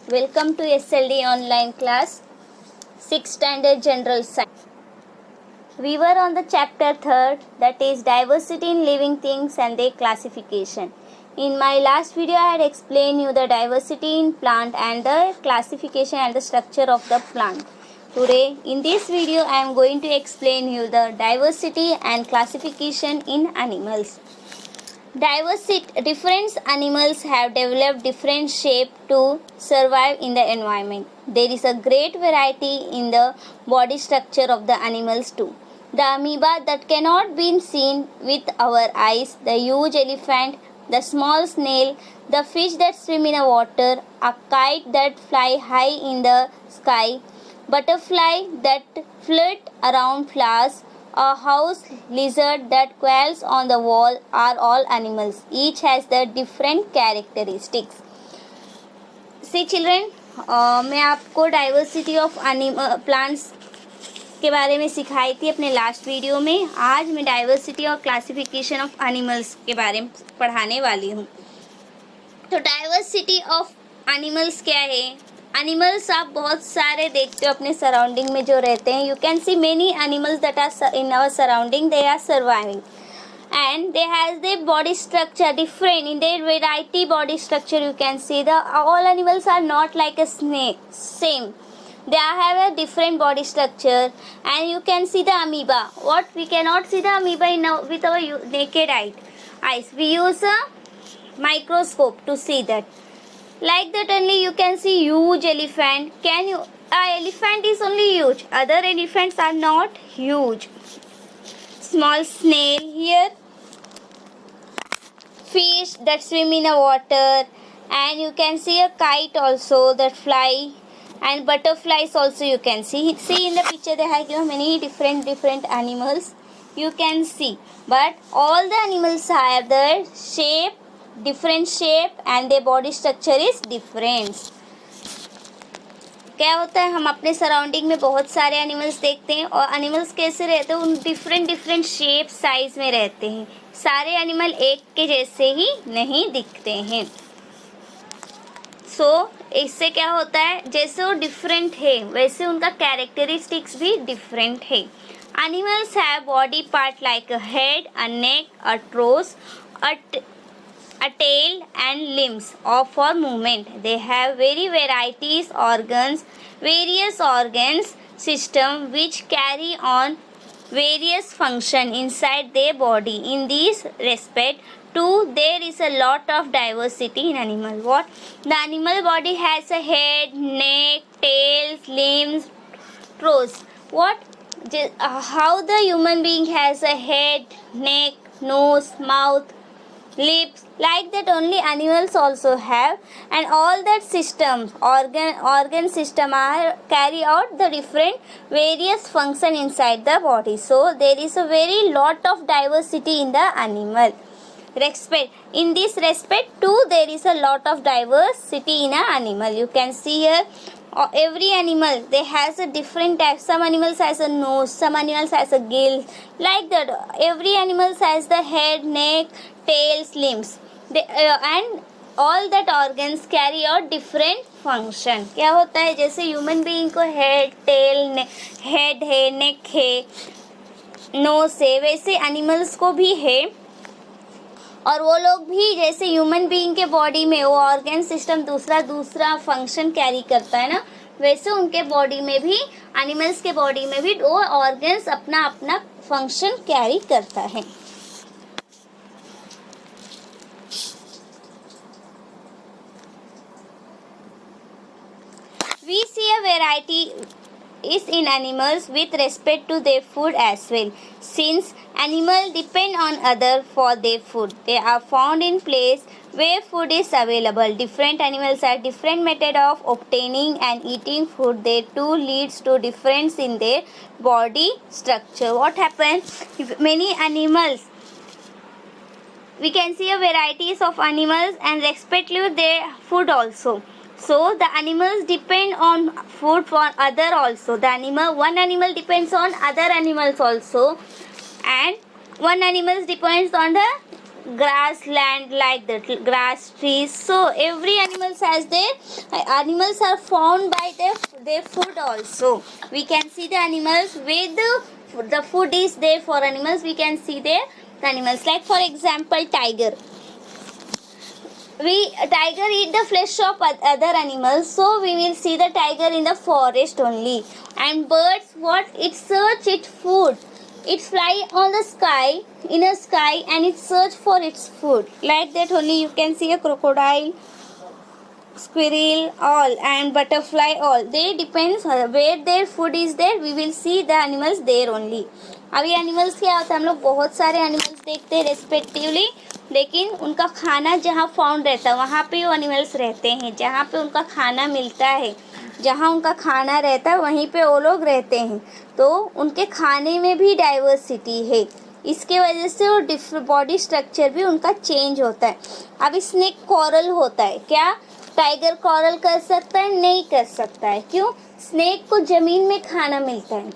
Welcome to SLD online class 6th standard general science. We were on the chapter 3rd, that is diversity in living things and their classification. In my last video I had explained you the diversity in plant and the classification and the structure of the plant. Today in this video I am going to explain you the diversity and classification in animals. Different animals have developed different shape to survive in the environment. There is a great variety in the body structure of the animals too. The amoeba that cannot be seen with our eyes, the huge elephant, the small snail, the fish that swim in the water, a kite that fly high in the sky, butterfly that flit around flowers, a house lizard that crawls on the wall are all animals. Each has the different characteristics. See children, मैं आपको diversity of plants के बारे में सिखाई थी अपने last video में. आज मैं डाइवर्सिटी और क्लासिफिकेशन ऑफ एनिमल्स के बारे में पढ़ाने वाली हूँ. तो डाइवर्सिटी ऑफ एनिमल्स क्या है? एनिमल्स आप बहुत सारे देखते हो अपने सराउंडिंग में जो रहते हैं. You can see many animals that are in our surrounding, they are surviving and they has their body structure different in their variety body structure. You can see the all animals are not like a snake, same, they have a different body structure. And you can see the amoeba. What we cannot see the amoeba with our naked eyes, we use a microscope to see that. Like that only you can see huge elephant. Elephant is only huge, other elephants are not huge. Small snail here, fish that swim in the water, and you can see a kite also that fly, and butterflies also you can see. See in the picture they have given many different animals you can see, but all the animals have their shape, different shape, and their body structure is different. क्या होता है, हम अपने surrounding में बहुत सारे animals देखते हैं और एनिमल्स कैसे रहते हैं, उन डिफरेंट शेप साइज में रहते हैं. सारे एनिमल एक के जैसे ही नहीं दिखते हैं. इससे क्या होता है, जैसे वो डिफरेंट है वैसे उनका कैरेक्टरिस्टिक्स भी डिफरेंट है. Animals have body part like a head, a neck, a torso, a tail and limbs for movement. They have various organs system which carry on various function inside their body. In this respect too there is a lot of diversity in animal. What? The animal body has a head, neck, tails, limbs, toes. What? How the human being has a head, neck, nose, mouth, lips, like that only animals also have. And all that system, organ system are carry out the different various function inside the body. So there is a very lot of diversity in the animal. In this respect too there is a lot of diversity in an animal. You can see here every animal they has a different type. Some animals has a nose, some animals has a gill, like that. Every animal has the head, neck, tails, limbs, and all that organs carry out different function. क्या होता है, जैसे human being को head, tell, head है, नेक है, knows है, वैसे animals को भी है. और वो लोग भी जैसे ह्यूमन बीइंग के बॉडी में वो ऑर्गन सिस्टम दूसरा फंक्शन कैरी करता है ना, वैसे उनके बॉडी में भी, एनिमल्स के बॉडी में भी वो ऑर्गन्स अपना फंक्शन कैरी करता है. We see a variety is in animals with respect to their food as well. Since animals depend on other for their food, they are found in place where food is available. Different animals have different method of obtaining and eating food. They too leads to difference in their body structure. What happens? If many animals, we can see a varieties of animals and respectively their food also. So the animals depend on food for other also. One animal depends on other animals also, and one animal depends on the grassland like that, grass trees. So every animals has their animals are found by their food also. We can see the animals where the food is there for animals. We can see their animals, like for example tiger. Tiger eat the flesh of other animals, so we will see the tiger in the forest only. And birds, what it search its food, it fly on the sky, in a sky, and it search for its food. Like that only you can see a crocodile, squirrel, all, and butterfly, all. They depends where their food is there, we will see the animals there only. अभी animals क्या होता है, हम लोग बहुत सारे animals देखते हैं रेस्पेक्टिवली, लेकिन उनका खाना जहाँ फाउंड रहता है वहाँ पे वो एनिमल्स रहते हैं, जहाँ पे उनका खाना मिलता है, जहाँ उनका खाना रहता है वहीं पे वो लोग रहते हैं. तो उनके खाने में भी डाइवर्सिटी है, इसके वजह से वो बॉडी स्ट्रक्चर भी उनका चेंज होता है. अभी स्नेक कॉरल होता है, क्या टाइगर कॉरल कर सकता है? नहीं कर सकता है. क्यों? स्नेक को जमीन में खाना मिलता है.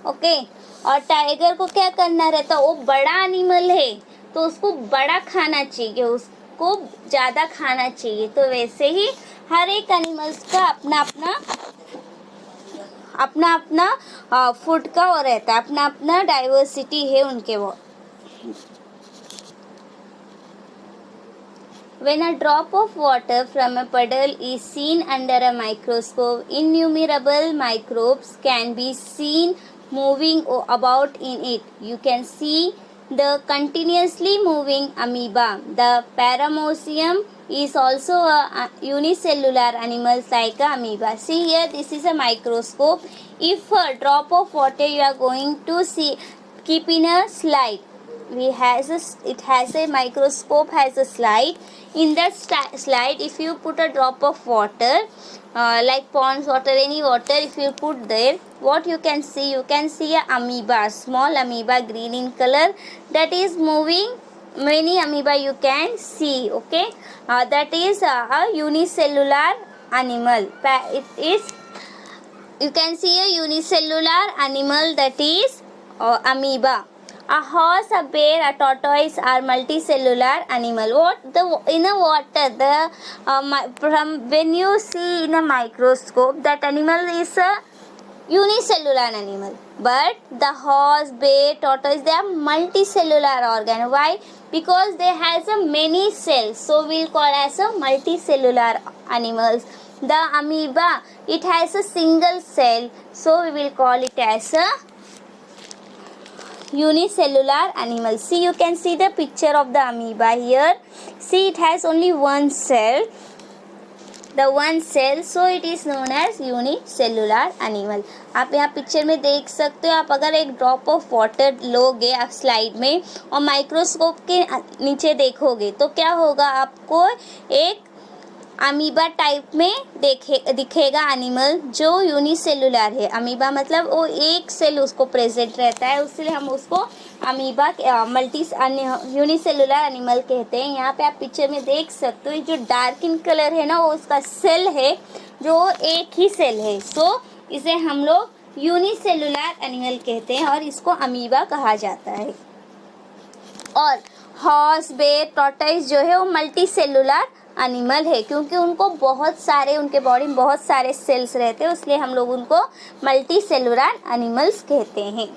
ओके. और टाइगर को क्या करना रहता है, वो बड़ा एनिमल है तो उसको बड़ा खाना चाहिए, उसको ज़्यादा खाना चाहिए. तो वैसे ही हर एक एनिमल्स का अपना अपना फूड का वो रहता है, अपना अपना डाइवर्सिटी है उनके वो. When a drop of water from a puddle is seen under a microscope, innumerable microbes can be seen moving about in it. You can see the continuously moving amoeba. The paramecium is also a unicellular animal like a amoeba. See here, this is a microscope. If a drop of water you are going to see, keep in a slide. It has a microscope, has a slide. In that slide, if you put a drop of water, like pond's water, any water, if you put there, what you can see? You can see a amoeba, small amoeba, green in color, that is moving. Many amoeba you can see. Okay, that is a unicellular animal. It is, you can see a unicellular animal, that is amoeba. A horse, a bear, a tortoise are multicellular animal. In a water, from when you see in a microscope, that animal is a unicellular animal. But the horse, bear, tortoise, they are multicellular organ. Why? Because they has a many cells. So we'll call as a multicellular animals. The amoeba, it has a single cell. So we will call it as a unicellular animal. See, you can see the picture of the amoeba here. See, it has only one cell. The one cell, so it is known as unicellular animal. आप यहाँ picture में देख सकते हो. आप अगर एक drop of water लोगे आप स्लाइड में और माइक्रोस्कोप के नीचे देखोगे तो क्या होगा, आपको एक अमीबा टाइप में दिखेगा एनिमल जो यूनिसेलुलर है. अमीबा मतलब वो एक सेल उसको प्रेजेंट रहता है, इसलिए हम उसको अमीबा यूनिसेलुलर एनिमल कहते हैं. यहाँ पे आप पिक्चर में देख सकते हो जो डार्क इन कलर है ना, वो उसका सेल है जो एक ही सेल है. सो इसे हम लोग यूनिसेलुलर एनिमल कहते हैं और इसको अमीबा कहा जाता है. और हॉर्स, बेर, टॉर्टोइस जो है वो मल्टी सेलुलर एनिमल है, क्योंकि उनको बहुत सारे, उनके बॉडी में बहुत सारे सेल्स रहते हैं, इसलिए हम लोग उनको मल्टी सेलुलर एनिमल्स कहते हैं.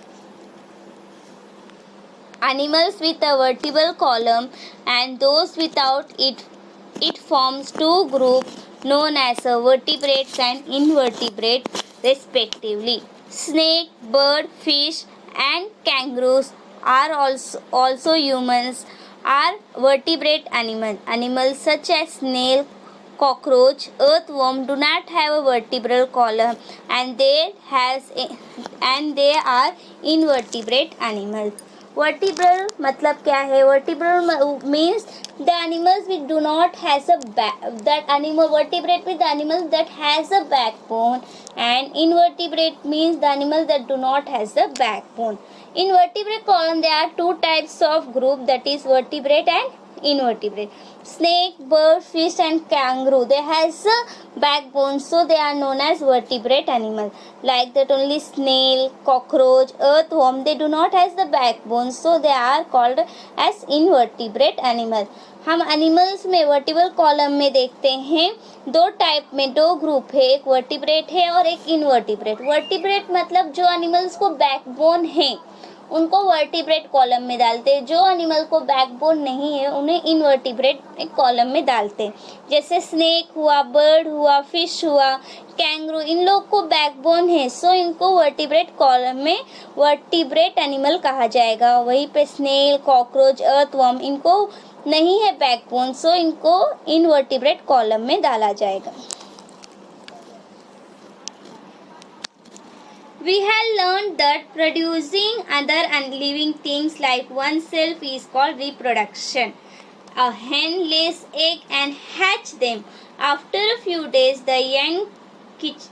Animals with a vertebral column and those without it forms two groups known as vertebrates and invertebrates respectively. Snake, bird, fish and kangaroos are also humans are vertebrate animals. Animals such as snail, cockroach, earthworm do not have a vertebral column and they are invertebrate animals. Vertebral मतलब क्या है? Vertebral means the animals which do not has a vertebrate with the animals that has a backbone, and invertebrate means the animals that do not has a backbone. In vertebrate column there are two types of group, that is vertebrate and invertebrate. Snake, bird, fish and kangaroo, they has a backbone, so they are known as vertebrate animal. Like that only snail, cockroach, earthworm, they do not has the backbone, so they are called as invertebrate animal. हम animals में vertebral column में देखते हैं दो type में, दो group है, एक वर्टिब्रेट है और एक इनवर्टिब्रेट. वर्टिब्रेट मतलब जो एनिमल्स को बैकबोन है उनको वर्टिब्रेट कॉलम में डालते हैं, जो एनिमल को बैकबोन नहीं है उन्हें इनवर्टिब्रेट कॉलम में डालते हैं. जैसे स्नेक हुआ, बर्ड हुआ, फिश हुआ, कैंगरू, इन लोग को बैकबोन है, सो इनको वर्टिब्रेट कॉलम में वर्टिब्रेट एनिमल कहा जाएगा. वहीं पे स्नेल, कॉकरोच, अर्थवर्म, इनको नहीं है बैकबोन, सो इनको इनवर्टिब्रेट कॉलम में डाला जाएगा. We have learned that producing other and living things like oneself is called reproduction. A hen lays egg and hatch them. After a few days, the young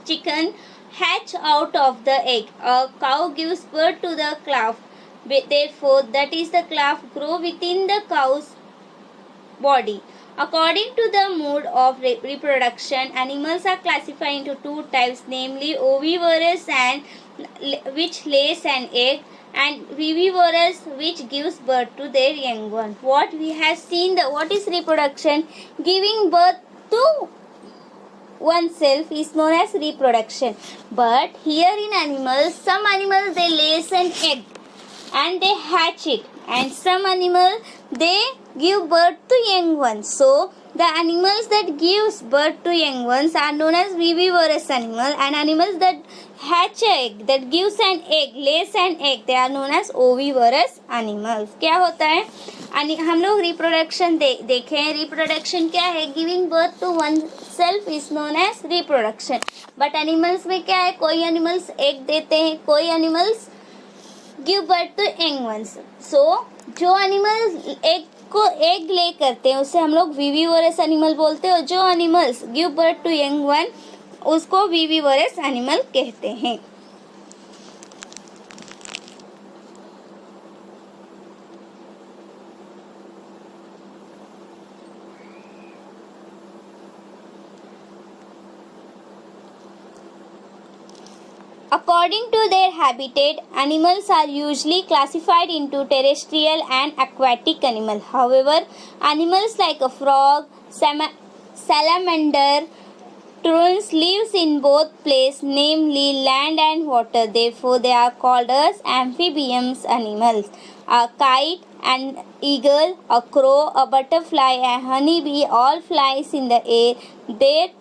chicken hatch out of the egg. A cow gives birth to the calf. Therefore, that is the calf grow within the cow's body. According to the mode of reproduction, animals are classified into two types, namely oviparous and which lays an egg, and viviparous which gives birth to their young one. What we have seen, what is reproduction? Giving birth to oneself is known as reproduction. But here in animals, some animals they lays an egg and they hatch it, and some animals they give birth to young ones. So the animals that gives birth to young ones are known as viviparous animal, and animals that hatch an egg, that gives an egg, lays an egg, they are known as oviparous animals. क्या होता है, हम लोग reproduction देखे हैं. Reproduction क्या है? Giving birth to oneself is known as reproduction. But animals में क्या है, कोई एनिमल्स एग देते हैं, कोई animals give birth to young ones. So जो एनिमल्स एग ले करते हैं उसे हम लोग विविवरस एनिमल बोलते हैं, और जो animals give birth to young one उसको विविवरस एनिमल कहते हैं. According to their habitat, animals are usually classified into terrestrial and aquatic animal. However, animals like a frog, salamander, terns lives in both places, namely land and water. Therefore, they are called as amphibious animals. A kite, an eagle, a crow, a butterfly, a honeybee all flies in the air. They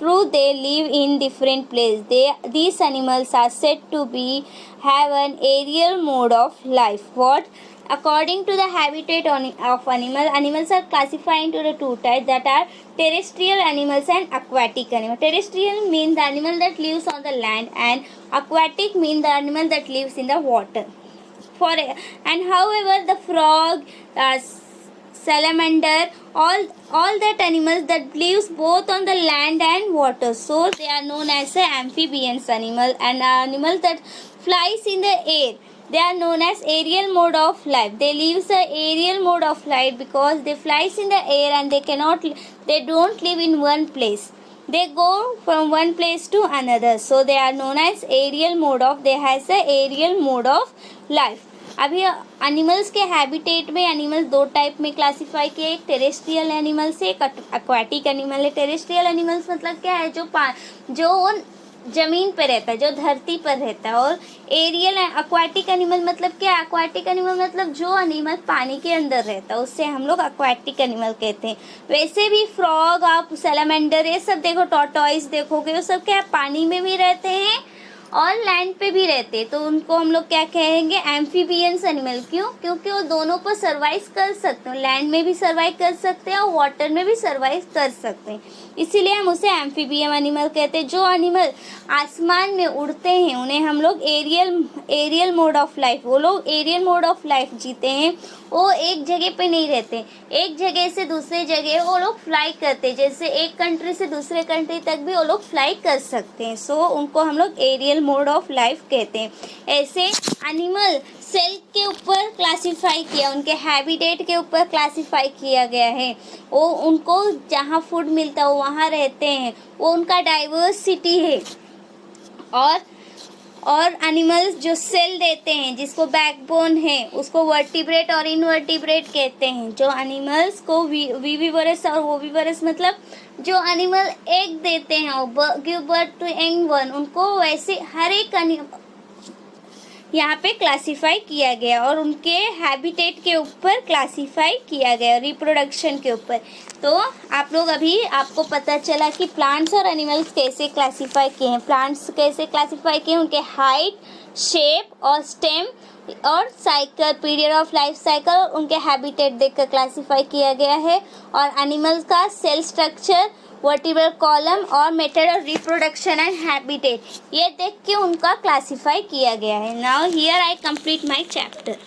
live in different places. These animals are said to have an aerial mode of life. According to the habitat of animals are classified into the two types, that are terrestrial animals and aquatic animals. Terrestrial means the animal that lives on the land, and aquatic means the animal that lives in the water. However, the frog, salamander, all that animals that lives both on the land and water, so they are known as a amphibious animal. And animal that flies in the air, they are known as aerial mode of life. They live the aerial mode of life because they flies in the air and they don't live in one place. They go from one place to another, so they are known as aerial mode of. They has a aerial mode of life. अभी animals के habitat में animals दो type में classify किए, एक terrestrial animals है, एक aquatic animal है. टेरेस्ट्रियल एनिमल्स मतलब क्या है, जो जमीन पर रहता है, जो धरती पर रहता है. और एरियल एक्वाटिक एनिमल मतलब क्या है, एक्वाटिक एनिमल मतलब जो एनिमल पानी के अंदर रहता है, उससे हम लोग एक्वाटिक एनिमल कहते हैं. वैसे भी फ्रॉग, आप सैलामेंडर, ये सब देखो, टॉर्टॉइस देखोगे, वो सब क्या है, पानी में भी रहते हैं और लैंड पे भी रहते हैं, तो उनको हम लोग क्या कहेंगे, एम्फीबियंस एनिमल. क्यों? क्योंकि वो दोनों पर सर्वाइव कर सकते हैं, लैंड में भी सर्वाइव कर सकते हैं और वाटर में भी सर्वाइव कर सकते हैं, इसीलिए हम उसे एम्फीबियम एनिमल कहते हैं. जो एनिमल आसमान में उड़ते हैं उन्हें हम लोग एरियल मोड ऑफ लाइफ, वो लोग एरियल मोड ऑफ लाइफ जीते हैं. वो एक जगह पे नहीं रहते, एक जगह से दूसरे जगह वो लोग फ्लाई करते हैं, जैसे एक कंट्री से दूसरे कंट्री तक भी वो लोग फ्लाई कर सकते हैं. सो उनको हम लोग aerial animal mode of life कहते हैं। ऐसे एनिमल सेल के ऊपर क्लासिफाई किया, उनके हैबिटेट के ऊपर क्लासिफाई किया गया है। वो उनको जहाँ फूड मिलता है वहाँ रहते हैं, वो उनका डाइवर्सिटी है। और एनिमल्स जो सेल देते हैं, जिसको बैकबोन है, उसको वर्टिब्रेट और इनवर्टिब्रेट कहते हैं। जो एनिमल्स को विविवरस और ओविवरस मतलब जो एनिमल एग देते हैं और give birth to young one, उनको वैसे हर एक यहाँ पे क्लासिफाई किया गया और उनके हैबिटेट के ऊपर क्लासिफाई किया गया, रिप्रोडक्शन के ऊपर। तो आप लोग अभी आपको पता चला कि प्लांट्स और एनिमल्स कैसे क्लासिफाई किए हैं। प्लांट्स कैसे क्लासिफाई किए हैं, उनके हाइट, शेप और स्टेम और cycle, period of life cycle, उनके हैबिटेट देखकर क्लासिफाई किया गया है। और एनिमल्स का सेल स्ट्रक्चर, वर्टिब्रल कॉलम और method of reproduction and habitat, ये देख के उनका क्लासिफाई किया गया है। Now here I complete my chapter.